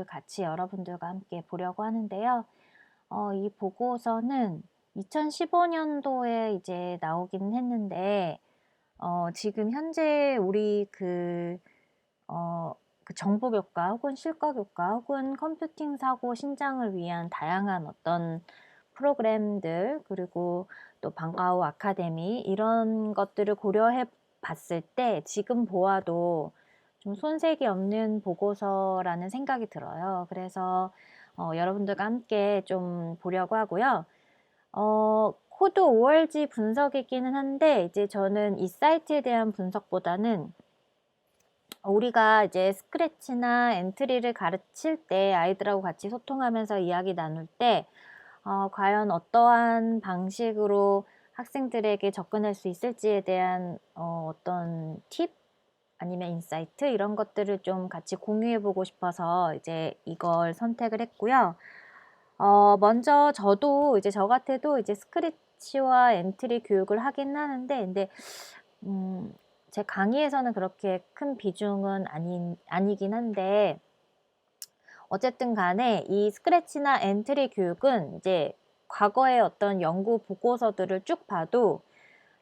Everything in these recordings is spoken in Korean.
보고서를 같이 여러분들과 함께 보려고 하는데요. 이 보고서는 2015년도에 이제 나오긴 했는데, 지금 현재 우리 그 정보교과 혹은 실과교과 혹은 컴퓨팅 사고 신장을 위한 다양한 어떤 프로그램들, 그리고 또 방과후 아카데미 이런 것들을 고려해 봤을 때 지금 보아도 좀 손색이 없는 보고서라는 생각이 들어요. 그래서 여러분들과 함께 좀 보려고 하고요. 코드 ORG 분석이기는 한데, 이제 저는 이 사이트에 대한 분석보다는 우리가 이제 스크래치나 엔트리를 가르칠 때 아이들하고 같이 소통하면서 이야기 나눌 때 과연 어떠한 방식으로 학생들에게 접근할 수 있을지에 대한 어떤 팁 아니면 인사이트 이런 것들을 좀 같이 공유해 보고 싶어서 이제 이걸 선택을 했고요. 먼저 저도 이제 저 같아도 이제 스크래치와 엔트리 교육을 하긴 하는데, 근데 제 강의에서는 그렇게 큰 비중은 아니긴 한데, 어쨌든 간에 이 스크래치나 엔트리 교육은 이제 과거의 어떤 연구 보고서들을 쭉 봐도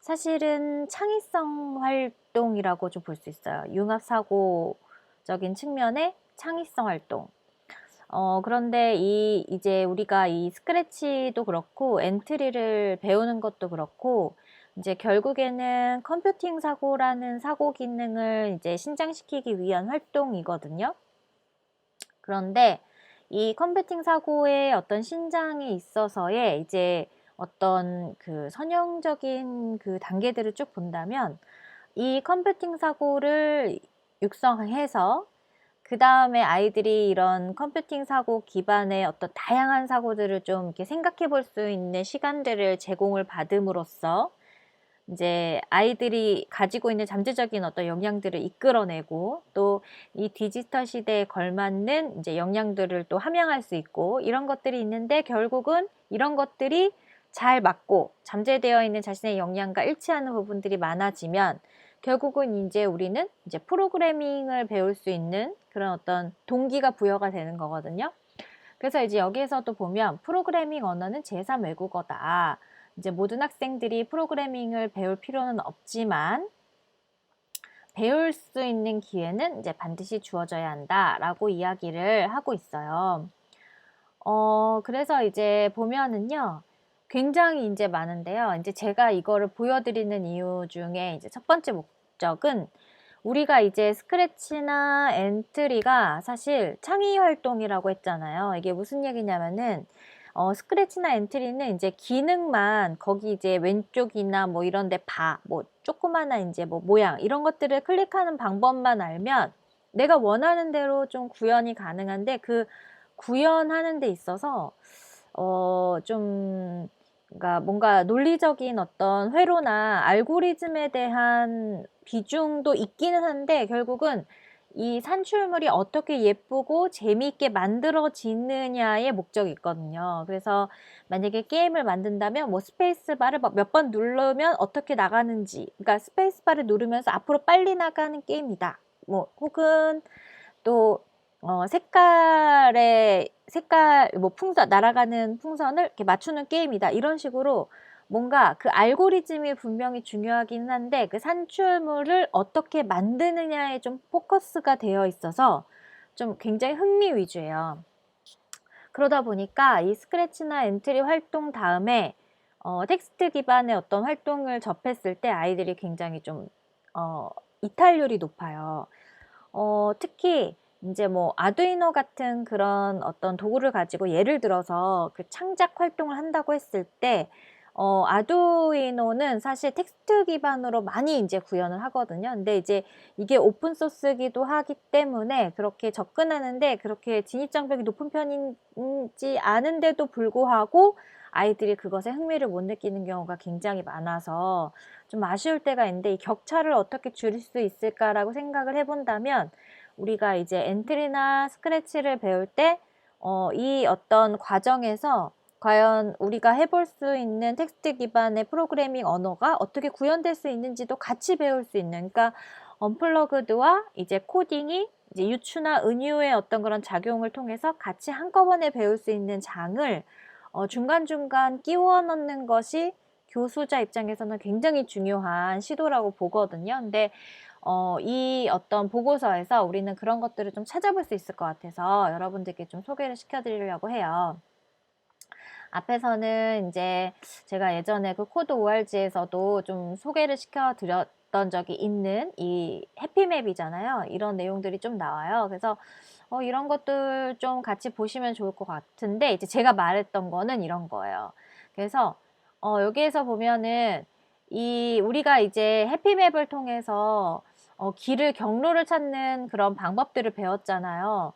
사실은 창의성 활동이라고 좀 볼 수 있어요. 융합사고적인 측면의 창의성 활동. 그런데 이제 우리가 이 스크래치도 그렇고 엔트리를 배우는 것도 그렇고 이제 결국에는 컴퓨팅 사고라는 사고 기능을 이제 신장시키기 위한 활동이거든요. 그런데 이 컴퓨팅 사고의 어떤 신장에 있어서의 이제 어떤 그 선형적인 그 단계들을 쭉 본다면 이 컴퓨팅 사고를 육성해서 그 다음에 아이들이 이런 컴퓨팅 사고 기반의 어떤 다양한 사고들을 좀 이렇게 생각해 볼 수 있는 시간들을 제공을 받음으로써 이제 아이들이 가지고 있는 잠재적인 어떤 역량들을 이끌어내고 또 이 디지털 시대에 걸맞는 이제 역량들을 또 함양할 수 있고 이런 것들이 있는데, 결국은 이런 것들이 잘 맞고 잠재되어 있는 자신의 역량과 일치하는 부분들이 많아지면 결국은 이제 우리는 이제 프로그래밍을 배울 수 있는 그런 어떤 동기가 부여가 되는 거거든요. 그래서 이제 여기에서도 보면 프로그래밍 언어는 제3 외국어다. 이제 모든 학생들이 프로그래밍을 배울 필요는 없지만 배울 수 있는 기회는 이제 반드시 주어져야 한다라고 이야기를 하고 있어요. 그래서 이제 보면은요, 굉장히 이제 많은데요. 이제 제가 이거를 보여드리는 이유 중에 이제 첫 번째 목적은 우리가 이제 스크래치나 엔트리가 사실 창의 활동이라고 했잖아요. 이게 무슨 얘기냐면은 스크래치나 엔트리는 이제 기능만 거기 이제 왼쪽이나 뭐 이런 데 뭐 조그마한 이제 뭐 모양 이런 것들을 클릭하는 방법만 알면 내가 원하는 대로 좀 구현이 가능한데, 그 구현하는 데 있어서 좀 그러니까 뭔가 논리적인 어떤 회로나 알고리즘에 대한 비중도 있기는 한데, 결국은 이 산출물이 어떻게 예쁘고 재미있게 만들어지느냐의 목적이 있거든요. 그래서 만약에 게임을 만든다면 뭐 스페이스바를 몇 번 누르면 어떻게 나가는지, 그러니까 스페이스바를 누르면서 앞으로 빨리 나가는 게임이다. 뭐 혹은 또 색깔 뭐 풍선 날아가는 풍선을 이렇게 맞추는 게임이다. 이런 식으로 뭔가 그 알고리즘이 분명히 중요하긴 한데 그 산출물을 어떻게 만드느냐에 좀 포커스가 되어 있어서 좀 굉장히 흥미 위주예요. 그러다 보니까 이 스크래치나 엔트리 활동 다음에 텍스트 기반의 어떤 활동을 접했을 때 아이들이 굉장히 좀 이탈률이 높아요. 특히 이제 뭐 아두이노 같은 그런 어떤 도구를 가지고 예를 들어서 그 창작 활동을 한다고 했을 때 아두이노는 사실 텍스트 기반으로 많이 이제 구현을 하거든요. 근데 이제 이게 오픈 소스기도 하기 때문에 그렇게 접근하는데 그렇게 진입 장벽이 높은 편이지 않은데도 불구하고 아이들이 그것에 흥미를 못 느끼는 경우가 굉장히 많아서 좀 아쉬울 때가 있는데, 이 격차를 어떻게 줄일 수 있을까라고 생각을 해본다면 우리가 이제 엔트리나 스크래치를 배울 때 이 어떤 과정에서 과연 우리가 해볼 수 있는 텍스트 기반의 프로그래밍 언어가 어떻게 구현될 수 있는지도 같이 배울 수 있는, 그러니까 언플러그드와 이제 코딩이 이제 유추나 은유의 어떤 그런 작용을 통해서 같이 한꺼번에 배울 수 있는 장을 중간중간 끼워 넣는 것이 교수자 입장에서는 굉장히 중요한 시도라고 보거든요. 근데 이 어떤 보고서에서 우리는 그런 것들을 좀 찾아볼 수 있을 것 같아서 여러분들께 좀 소개를 시켜드리려고 해요. 앞에서는 이제 제가 예전에 그 코드 ORG에서도 좀 소개를 시켜드렸던 적이 있는 이 해피맵이잖아요. 이런 내용들이 좀 나와요. 그래서 이런 것들 좀 같이 보시면 좋을 것 같은데, 이제 제가 말했던 거는 이런 거예요. 그래서 여기에서 보면은 우리가 이제 해피맵을 통해서 길을 경로를 찾는 그런 방법들을 배웠잖아요.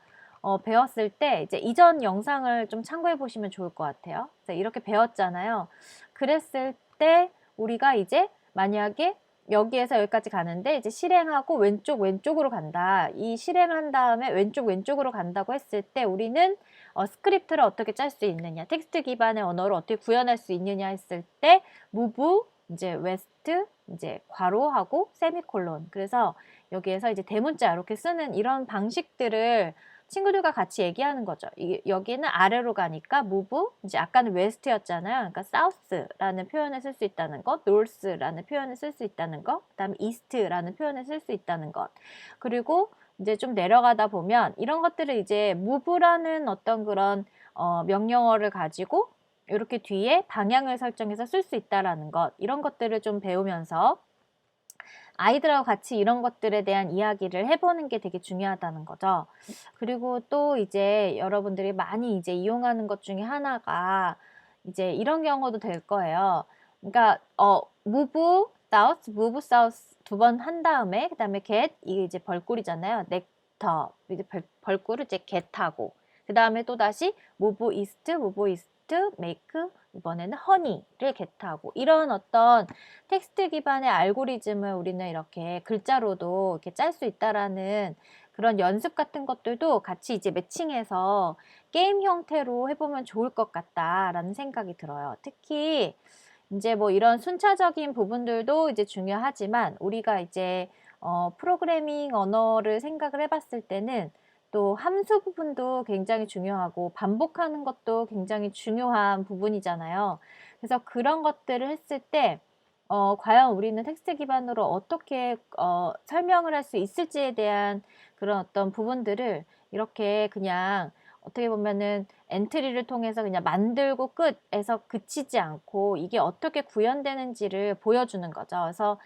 배웠을 때 이제 이전 영상을 좀 참고해 보시면 좋을 것 같아요. 이렇게 배웠잖아요. 그랬을 때 우리가 이제 만약에 여기에서 여기까지 가는데 이제 실행하고 왼쪽으로 간다. 이 실행을 한 다음에 왼쪽으로 간다고 했을 때 우리는 스크립트를 어떻게 짤 수 있느냐, 텍스트 기반의 언어를 어떻게 구현할 수 있느냐 했을 때 move 이제 west 이제 괄호하고 세미콜론. 그래서 여기에서 이제 대문자 이렇게 쓰는 이런 방식들을 친구들과 같이 얘기하는 거죠. 여기는 아래로 가니까 move, 이제 아까는 west였잖아요. 그러니까 south라는 표현을 쓸 수 있다는 것, north라는 표현을 쓸 수 있다는 것, 그다음에 east라는 표현을 쓸 수 있다는 것. 그리고 이제 좀 내려가다 보면 이런 것들을 이제 move라는 어떤 그런 명령어를 가지고 이렇게 뒤에 방향을 설정해서 쓸 수 있다라는 것, 이런 것들을 좀 배우면서 아이들하고 같이 이런 것들에 대한 이야기를 해보는 게 되게 중요하다는 거죠. 그리고 또 이제 여러분들이 많이 이제 이용하는 것 중에 하나가 이제 이런 경우도 될 거예요. 그러니까 move south 두 번 한 다음에 그다음에 get 이게 이제 벌꿀이잖아요. nectar 이제 벌꿀을 이제 get하고 그다음에 또 다시 move east make 이번에는 honey를 get하고 이런 어떤 텍스트 기반의 알고리즘을 우리는 이렇게 글자로도 이렇게 짤 수 있다라는 그런 연습 같은 것들도 같이 이제 매칭해서 게임 형태로 해보면 좋을 것 같다라는 생각이 들어요. 특히 이제 뭐 이런 순차적인 부분들도 이제 중요하지만 우리가 이제 프로그래밍 언어를 생각을 해봤을 때는 또 함수 부분도 굉장히 중요하고 반복하는 것도 굉장히 중요한 부분이잖아요. 그래서 그런 것들을 했을 때 과연 우리는 텍스트 기반으로 어떻게 설명을 할 수 있을지에 대한 그런 어떤 부분들을 이렇게 그냥 어떻게 보면은 엔트리를 통해서 그냥 만들고 끝에서 그치지 않고 이게 어떻게 구현되는지를 보여주는 거죠. 그래서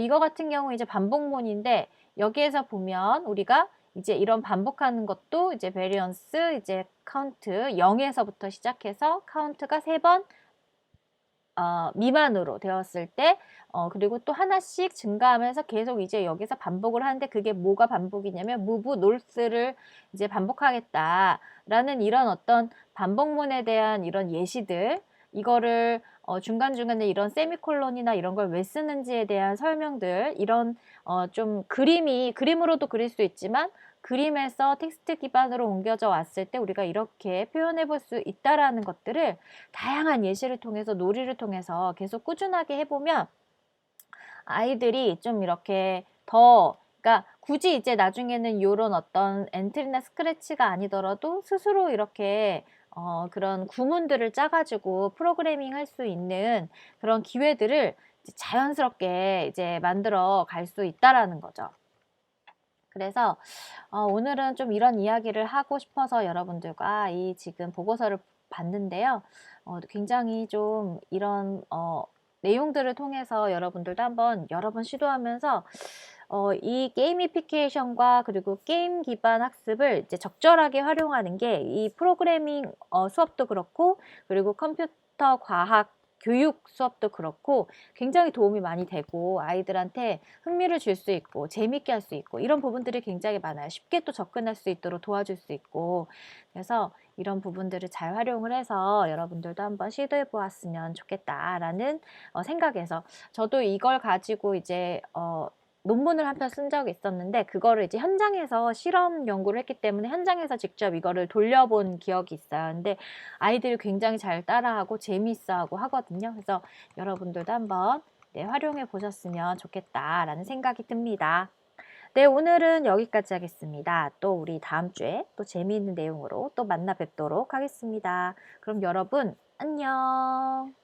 이거 같은 경우 이제 반복문인데 여기에서 보면 우리가 이제 이런 반복하는 것도 이제 베리언스 이제 카운트 0에서부터 시작해서 카운트가 3번 미만으로 되었을 때 그리고 또 하나씩 증가하면서 계속 이제 여기서 반복을 하는데 그게 뭐가 반복이냐면 move north를 이제 반복하겠다라는 이런 어떤 반복문에 대한 이런 예시들 이거를 중간중간에 이런 세미콜론이나 이런 걸 왜 쓰는지에 대한 설명들 이런 좀 그림으로도 그릴 수 있지만 그림에서 텍스트 기반으로 옮겨져 왔을 때 우리가 이렇게 표현해 볼 수 있다라는 것들을 다양한 예시를 통해서 놀이를 통해서 계속 꾸준하게 해보면 아이들이 좀 이렇게 그러니까 굳이 이제 나중에는 이런 어떤 엔트리나 스크래치가 아니더라도 스스로 이렇게 그런 구문들을 짜가지고 프로그래밍 할 수 있는 그런 기회들을 이제 자연스럽게 이제 만들어 갈 수 있다라는 거죠. 그래서 오늘은 좀 이런 이야기를 하고 싶어서 여러분들과 이 지금 보고서를 봤는데요. 굉장히 좀 이런 내용들을 통해서 여러분들도 한번 여러 번 시도하면서 이 게이미피케이션과 그리고 게임 기반 학습을 이제 적절하게 활용하는 게 이 프로그래밍 수업도 그렇고 그리고 컴퓨터 과학 교육 수업도 그렇고 굉장히 도움이 많이 되고 아이들한테 흥미를 줄 수 있고 재밌게 할 수 있고 이런 부분들이 굉장히 많아요. 쉽게 또 접근할 수 있도록 도와줄 수 있고 그래서 이런 부분들을 잘 활용을 해서 여러분들도 한번 시도해 보았으면 좋겠다라는 생각에서 저도 이걸 가지고 이제 논문을 한 편 쓴 적이 있었는데 그거를 이제 현장에서 실험 연구를 했기 때문에 현장에서 직접 이거를 돌려본 기억이 있어요. 근데 아이들이 굉장히 잘 따라하고 재미있어하고 하거든요. 그래서 여러분들도 한번 활용해 보셨으면 좋겠다라는 생각이 듭니다. 네, 오늘은 여기까지 하겠습니다. 또 우리 다음 주에 또 재미있는 내용으로 또 만나 뵙도록 하겠습니다. 그럼 여러분, 안녕.